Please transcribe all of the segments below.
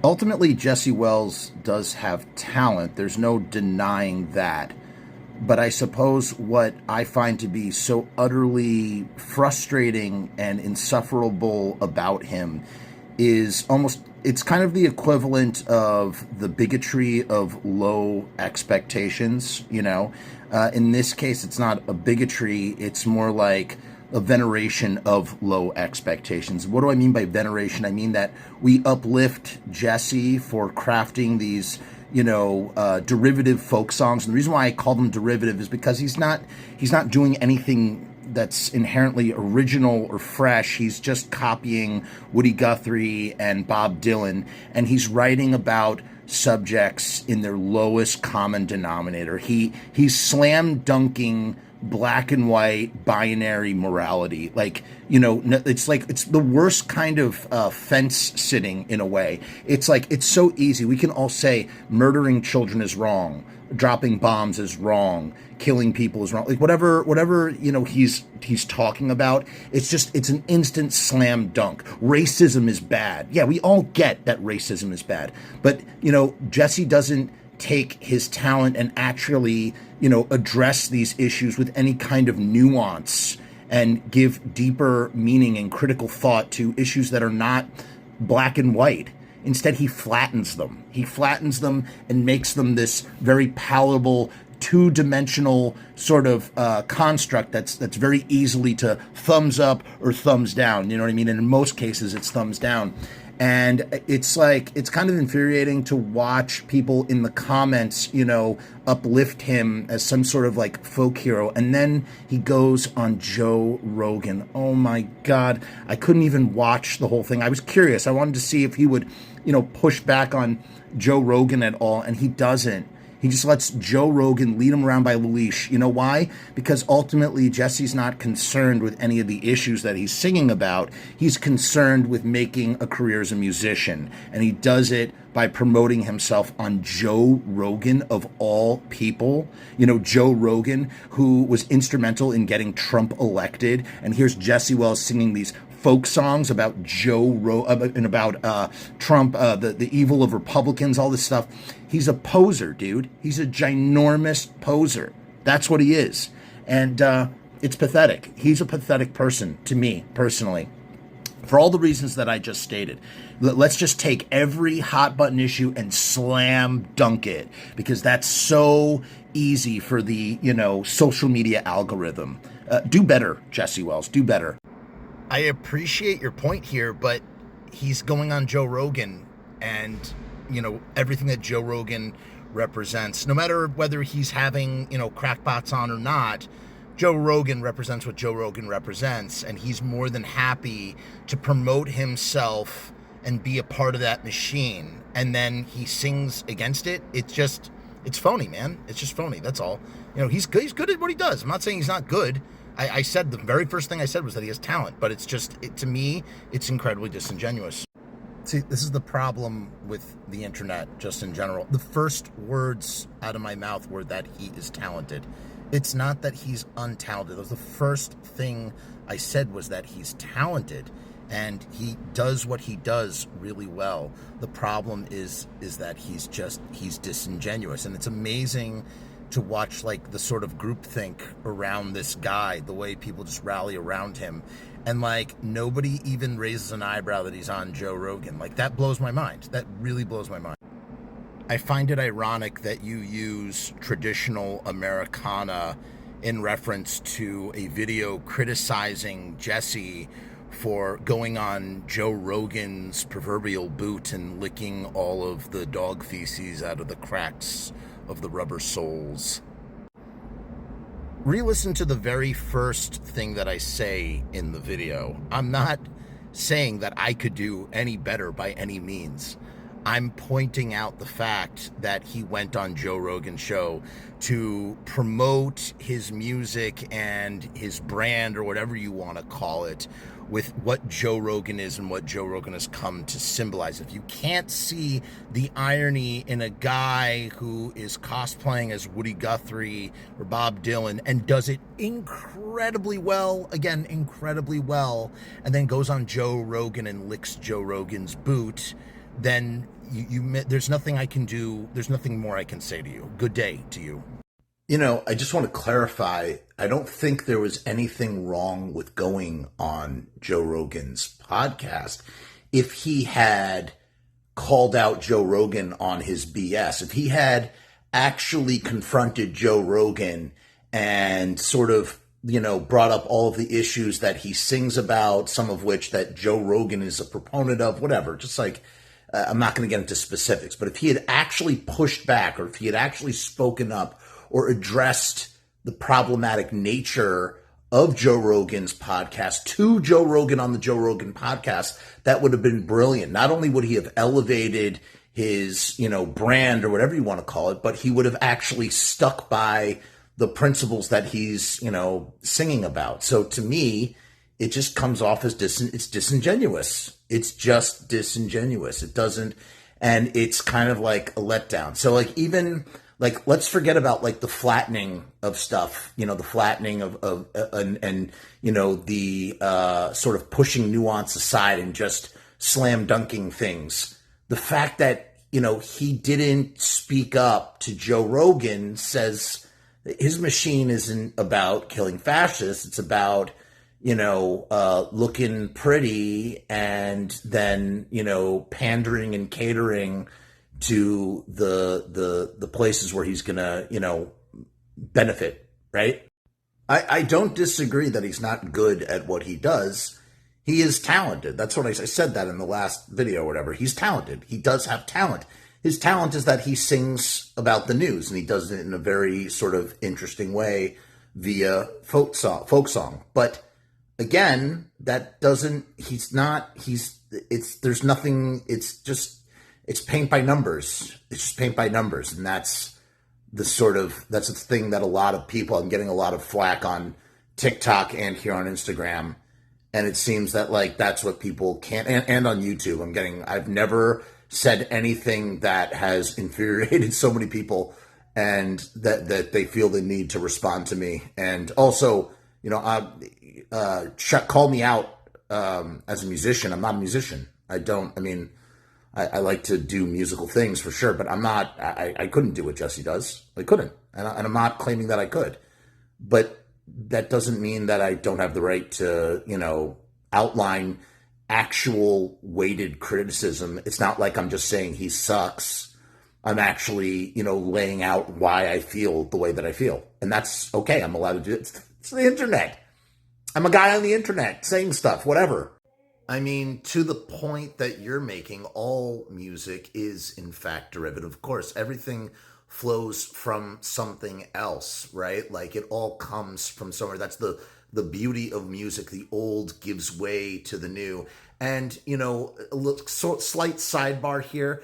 Ultimately, Jesse Wells does have talent. There's no denying that. But I suppose what I find to be so utterly frustrating and insufferable about him is almost, it's kind of the equivalent of the bigotry of low expectations, you know? In this case, it's not a bigotry, it's more like a veneration of low expectations. What do I mean by veneration? I mean that we uplift Jesse for crafting these, derivative folk songs. And the reason why I call them derivative is because he's not doing anything that's inherently original or fresh. He's just copying Woody Guthrie and Bob Dylan, and he's writing about subjects in their lowest common denominator. He's slam dunking black and white binary morality. It's the worst kind of fence sitting in a way. It's like, it's so easy. We can all say murdering children is wrong, dropping bombs is wrong, killing people is wrong. Like whatever he's talking about, it's an instant slam dunk. Racism is bad. Yeah, we all get that racism is bad. But, Jesse doesn't take his talent and actually, address these issues with any kind of nuance and give deeper meaning and critical thought to issues that are not black and white. Instead, he flattens them. He flattens them and makes them this very palatable, two-dimensional sort of construct that's very easily to thumbs up or thumbs down. You know what I mean? And in most cases, it's thumbs down. And it's kind of infuriating to watch people in the comments, uplift him as some sort of like folk hero. And then he goes on Joe Rogan. Oh my God. I couldn't even watch the whole thing. I was curious. I wanted to see if he would, push back on Joe Rogan at all. And he doesn't. He just lets Joe Rogan lead him around by the leash. You know why? Because ultimately Jesse's not concerned with any of the issues that he's singing about. He's concerned with making a career as a musician. And he does it by promoting himself on Joe Rogan, of all people. Joe Rogan, who was instrumental in getting Trump elected. And here's Jesse Wells singing these folk songs about and about Trump, the evil of Republicans, all this stuff. He's a poser, dude. He's a ginormous poser. That's what he is. And it's pathetic. He's a pathetic person to me, personally, for all the reasons that I just stated. Let's just take every hot button issue and slam dunk it, because that's so easy for the, social media algorithm. Do better, Jesse Wells. Do better. I appreciate your point here, but he's going on Joe Rogan and, everything that Joe Rogan represents, no matter whether he's having, crackpots on or not, Joe Rogan represents what Joe Rogan represents, and he's more than happy to promote himself and be a part of that machine. And then he sings against it. It's phony, man. It's just phony. That's all. He's good at what he does. I'm not saying he's not good. I said the very first thing I said was that he has talent, but to me, it's incredibly disingenuous. See, this is the problem with the internet, just in general. The first words out of my mouth were that he is talented. It's not that he's untalented. That was the first thing I said, was that he's talented, and he does what he does really well. The problem is that he's disingenuous, and it's amazing to watch the sort of groupthink around this guy, the way people just rally around him, and nobody even raises an eyebrow that he's on Joe Rogan. That blows my mind. That really blows my mind. I find it ironic that you use traditional Americana in reference to a video criticizing Jesse for going on Joe Rogan's proverbial boot and licking all of the dog feces out of the cracks of the rubber soles. Re-listen to the very first thing that I say in the video. I'm not saying that I could do any better by any means. I'm pointing out the fact that he went on Joe Rogan's show to promote his music and his brand, or whatever you want to call it, with what Joe Rogan is and what Joe Rogan has come to symbolize. If you can't see the irony in a guy who is cosplaying as Woody Guthrie or Bob Dylan and does it incredibly well, again, incredibly well, and then goes on Joe Rogan and licks Joe Rogan's boot, then there's nothing I can do. There's nothing more I can say to you. Good day to you. I just want to clarify. I don't think there was anything wrong with going on Joe Rogan's podcast if he had called out Joe Rogan on his BS. If he had actually confronted Joe Rogan and sort of, brought up all of the issues that he sings about, some of which that Joe Rogan is a proponent of, whatever, just like, I'm not going to get into specifics, but if he had actually pushed back or if he had actually spoken up or addressed the problematic nature of Joe Rogan's podcast to Joe Rogan on the Joe Rogan podcast, that would have been brilliant. Not only would he have elevated his, brand or whatever you want to call it, but he would have actually stuck by the principles that he's, singing about. So to me, it just comes off as it's disingenuous. It's just disingenuous. It doesn't, and it's kind of like a letdown. So even let's forget about the flattening of stuff, the flattening of the sort of pushing nuance aside and just slam dunking things. The fact that, he didn't speak up to Joe Rogan says his machine isn't about killing fascists. It's about, looking pretty and then, pandering and catering to the places where he's gonna, benefit, right? I don't disagree that he's not good at what he does. He is talented. That's what I said that in the last video or whatever. He's talented. He does have talent. His talent is that he sings about the news, and he does it in a very sort of interesting way via folk song. But again, that doesn't, there's nothing, it's paint by numbers. It's just paint by numbers. And that's the thing that a lot of people, I'm getting a lot of flack on TikTok and here on Instagram. And it seems that that's what people can't, and on YouTube, I've never said anything that has infuriated so many people and that they feel the need to respond to me. And also, call me out as a musician. I'm not a musician. I like to do musical things for sure, but I'm not, I couldn't do what Jesse does. I couldn't. And I'm not claiming that I could. But that doesn't mean that I don't have the right to, outline actual weighted criticism. It's not like I'm just saying he sucks. I'm actually, laying out why I feel the way that I feel. And that's okay. I'm allowed to do it. It's the internet. I'm a guy on the internet saying stuff, whatever. To the point that you're making, all music is in fact derivative. Of course, everything flows from something else, right? It all comes from somewhere. That's the beauty of music. The old gives way to the new. And, slight sidebar here,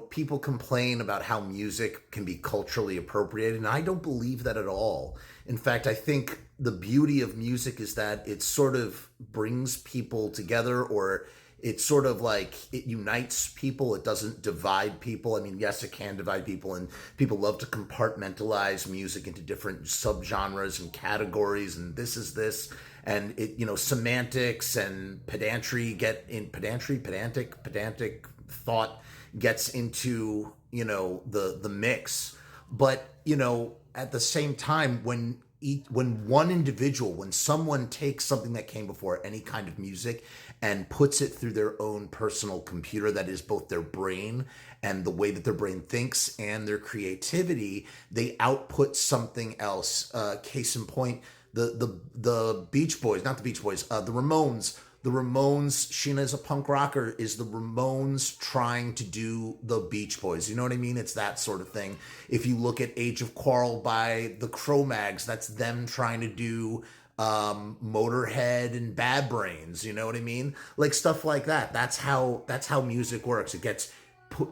people complain about how music can be culturally appropriated, and I don't believe that at all. In fact, I think the beauty of music is that it sort of brings people together, or it's sort of it unites people. It doesn't divide people. Yes, it can divide people, and people love to compartmentalize music into different subgenres and categories, and this is this, and it, semantics and pedantic thought gets into, the mix. But, at the same time, when someone takes something that came before, any kind of music, and puts it through their own personal computer, that is both their brain and the way that their brain thinks and their creativity, they output something else. Case in point, the Beach Boys, not the Beach Boys, the Ramones. The Ramones, Sheena is a punk rocker, is the Ramones trying to do the Beach Boys. You know what I mean? It's that sort of thing. If you look at Age of Quarrel by the Cro-Mags, that's them trying to do Motorhead and Bad Brains. You know what I mean? Stuff like that. That's how music works. It gets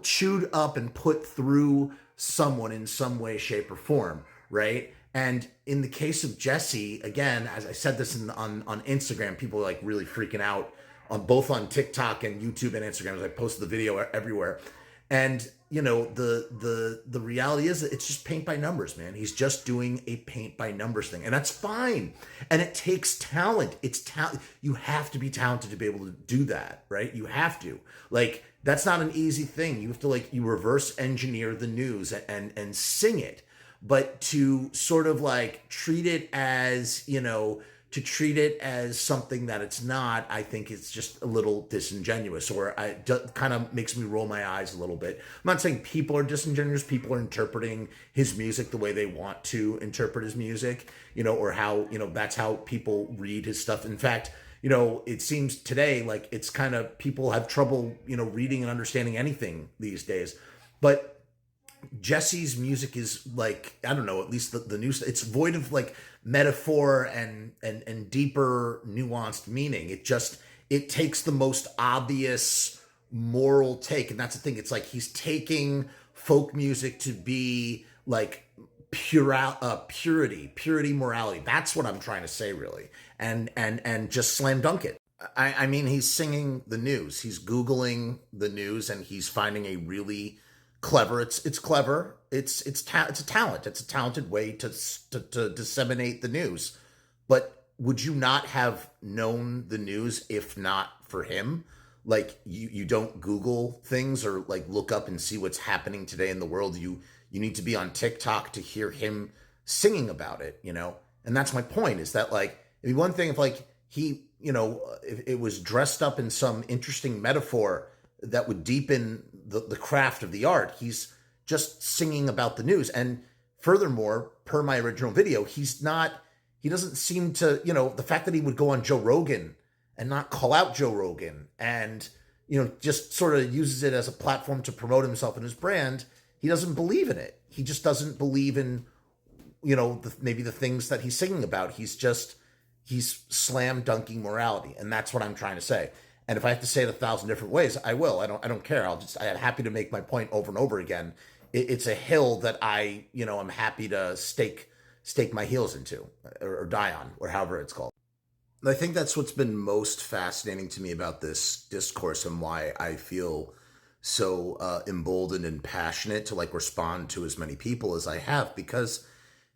chewed up and put through someone in some way, shape, or form, right? And in the case of Jesse, again, as I said this on Instagram, people are really freaking out on both on TikTok and YouTube and Instagram as I posted the video everywhere. And the reality is that it's just paint by numbers, man. He's just doing a paint by numbers thing, and that's fine. And it takes talent. It's talent. You have to be talented to be able to do that, right? You have to. that's not an easy thing. You have to like, you reverse engineer the news and sing it, but to sort of like treat it as, to treat it as something that it's not, I think it's just a little disingenuous, or kind of makes me roll my eyes a little bit. I'm not saying people are disingenuous. People are interpreting his music the way they want to interpret his music, or how, that's how people read his stuff. In fact, it seems today like it's kind of, people have trouble, reading and understanding anything these days. But Jesse's music is like, I don't know, at least the news, it's void of like metaphor and deeper nuanced meaning. It takes the most obvious moral take. And that's the thing. It's like he's taking folk music to be like purity, morality. That's what I'm trying to say, really. And just slam dunk it. I mean, he's singing the news. He's Googling the news, and he's finding a really clever. It's clever. It's a talent. It's a talented way to disseminate the news. But would you not have known the news if not for him? Like you don't Google things or like look up and see what's happening today in the world. You need to be on TikTok to hear him singing about it, And that's my point, is that like, it'd be one thing if like he, if it was dressed up in some interesting metaphor that would deepen the craft of the art. He's just singing about the news. And furthermore, per my original video, he doesn't seem to, the fact that he would go on Joe Rogan and not call out Joe Rogan and, just sort of uses it as a platform to promote himself and his brand. He doesn't believe in it. He just doesn't believe in, maybe the things that he's singing about. He's slam dunking morality. And that's what I'm trying to say. And if I have to say it 1,000 different ways, I will. I don't care. I'm happy to make my point over and over again. It's a hill that I'm happy to stake my heels into or die on, or however it's called. I think that's what's been most fascinating to me about this discourse, and why I feel so emboldened and passionate to like respond to as many people as I have, because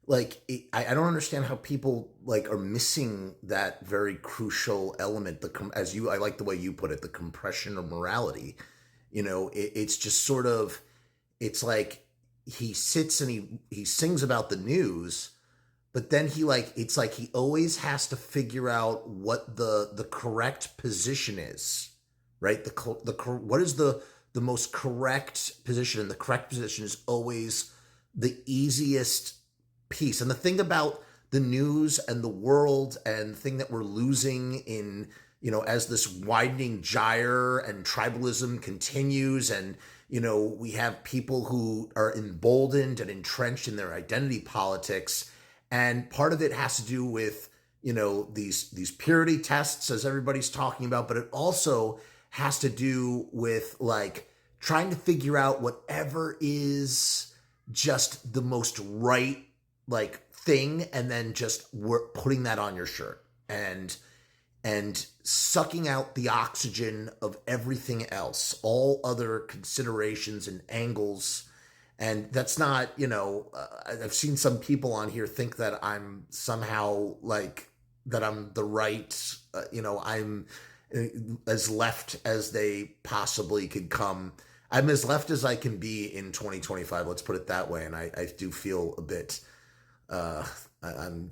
like I don't understand how people like are missing that very crucial element. I like the way you put it, the compression of morality. It's just sort of, it's like he sits and he sings about the news, but then it's like he always has to figure out what the correct position is, right? What is the most correct position, and the correct position is always the easiest piece. And the thing about the news and the world, and the thing that we're losing in, as this widening gyre and tribalism continues, and, we have people who are emboldened and entrenched in their identity politics. And part of it has to do with, these purity tests, as everybody's talking about, but it also has to do with like trying to figure out whatever is just the most right like thing, and then just putting that on your shirt and sucking out the oxygen of everything else, all other considerations and angles. And that's not, I've seen some people on here think that I'm somehow like, that I'm the right, I'm as left as they possibly could come. I'm as left as I can be in 2025. Let's put it that way. And I do feel a bit, I'm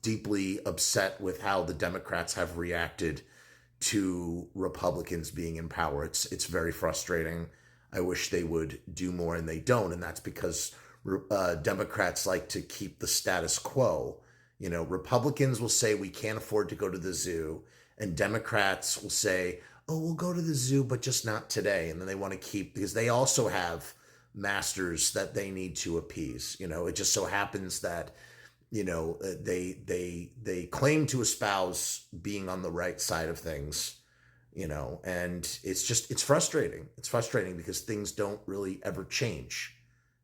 deeply upset with how the Democrats have reacted to Republicans being in power. It's very frustrating. I wish they would do more, and they don't. And that's because Democrats like to keep the status quo. Republicans will say we can't afford to go to the zoo, and Democrats will say, oh, we'll go to the zoo, but just not today. And then they want to keep, because they also have masters that they need to appease. It just so happens that, they claim to espouse being on the right side of things, and it's frustrating. It's frustrating because things don't really ever change.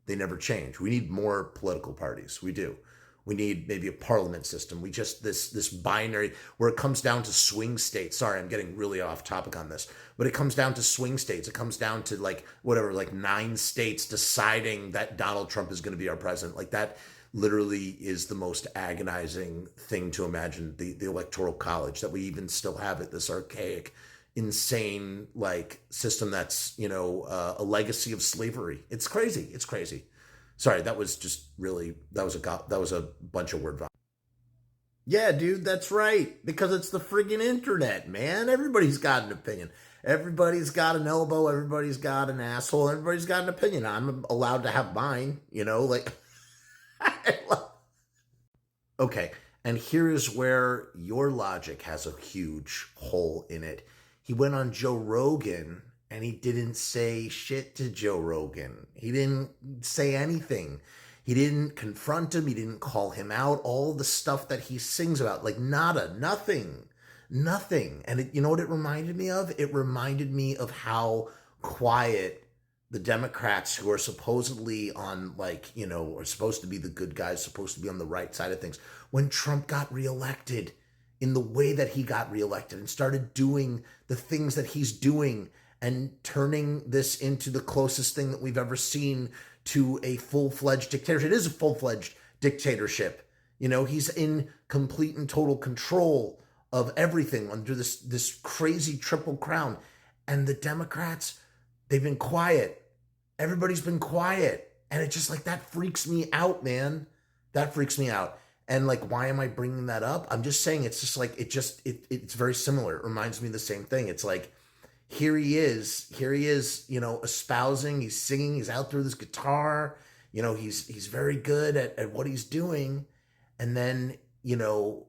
They never change. We need more political parties. We do. We need maybe a parliament system. We just, this binary where it comes down to swing states. Sorry, I'm getting really off topic on this, but it comes down to swing states. It comes down to like 9 states deciding that Donald Trump is going to be our president. Like that literally is the most agonizing thing to imagine, the electoral college, that we even still have it, this archaic, insane like system that's, a legacy of slavery. It's crazy. It's crazy. Sorry, that was just really that was a bunch of word vomit. Yeah, dude, that's right. Because it's the friggin' internet, man. Everybody's got an opinion. Everybody's got an elbow. Everybody's got an asshole. Everybody's got an opinion. I'm allowed to have mine, like. Okay, and here is where your logic has a huge hole in it. He went on Joe Rogan and he didn't say shit to Joe Rogan. He didn't say anything. He didn't confront him. He didn't call him out. All the stuff that he sings about, like nada, nothing, nothing. And you know what it reminded me of? It reminded me of how quiet the Democrats, who are supposedly on, like, are supposed to be the good guys, supposed to be on the right side of things, when Trump got reelected, in the way that he got reelected and started doing the things that he's doing and turning this into the closest thing that we've ever seen to a full-fledged dictatorship. It is a full-fledged dictatorship. He's in complete and total control of everything under this crazy triple crown. And the Democrats, they've been quiet. Everybody's been quiet. And it's just like, that freaks me out, man. That freaks me out. And like, why am I bringing that up? I'm just saying, it's just like, it's very similar. It reminds me of the same thing. It's like, here he is, espousing, he's singing, he's out there with his guitar, he's very good at what he's doing. And then,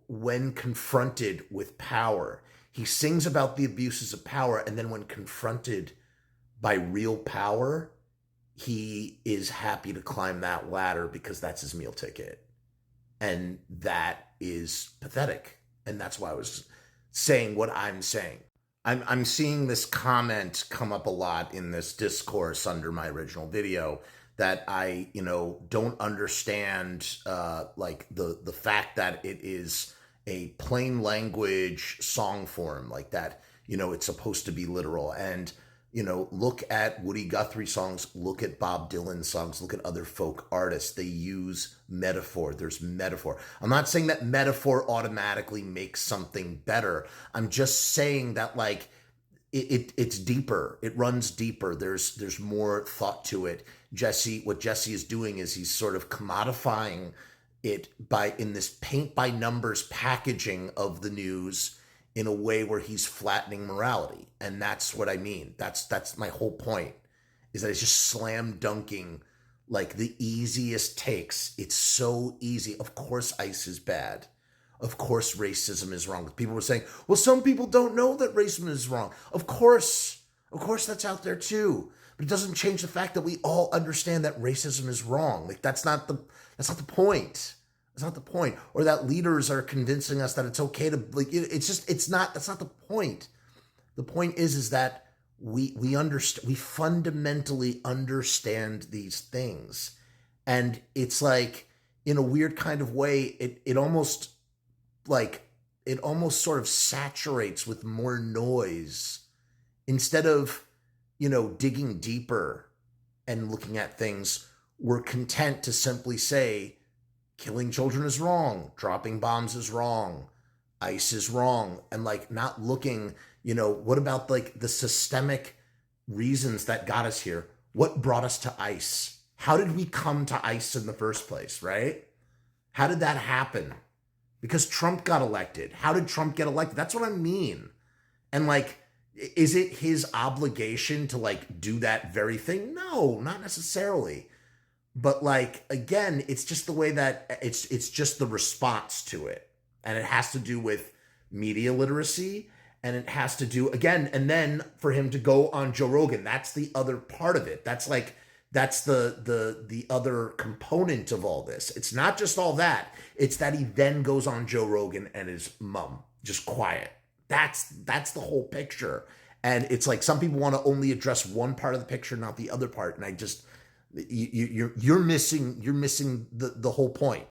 when confronted with power, he sings about the abuses of power. And then when confronted by real power, he is happy to climb that ladder because that's his meal ticket. And that is pathetic. And that's why I was saying what I'm saying. I'm seeing this comment come up a lot in this discourse under my original video that I, don't understand, like the fact that it is a plain language song form, like that, it's supposed to be literal. And, look at Woody Guthrie songs, look at Bob Dylan songs, look at other folk artists. They use metaphor. There's metaphor. I'm not saying that metaphor automatically makes something better. I'm just saying that, like, it's deeper. It runs deeper. There's more thought to it. What Jesse is doing is he's sort of commodifying it in this paint by numbers packaging of the news in a way where he's flattening morality. And that's what I mean. That's my whole point, is that it's just slam dunking like the easiest takes. It's so easy. Of course ICE is bad. Of course racism is wrong. People were saying, well, some people don't know that racism is wrong. Of course that's out there too. But it doesn't change the fact that we all understand that racism is wrong. Like that's not the point. It's not the point. Or that leaders are convincing us that it's okay to, like, that's not the point. The point is that we fundamentally understand these things. And it's like, in a weird kind of way, it almost sort of saturates with more noise instead of, digging deeper and looking at things. We're content to simply say, killing children is wrong, dropping bombs is wrong, ICE is wrong, and like not looking, what about like the systemic reasons that got us here? What brought us to ICE? How did we come to ICE in the first place, right? How did that happen? Because Trump got elected. How did Trump get elected? That's what I mean. And like, is it his obligation to like do that very thing? No, not necessarily. But like, again, it's just the way that it's just the response to it. And it has to do with media literacy. And it has to do, again, and then for him to go on Joe Rogan, that's the other part of it. That's the other component of all this. It's not just all that. It's that he then goes on Joe Rogan and is mum, just quiet. That's the whole picture. And it's like some people want to only address one part of the picture, not the other part. And I just, you're missing the whole point.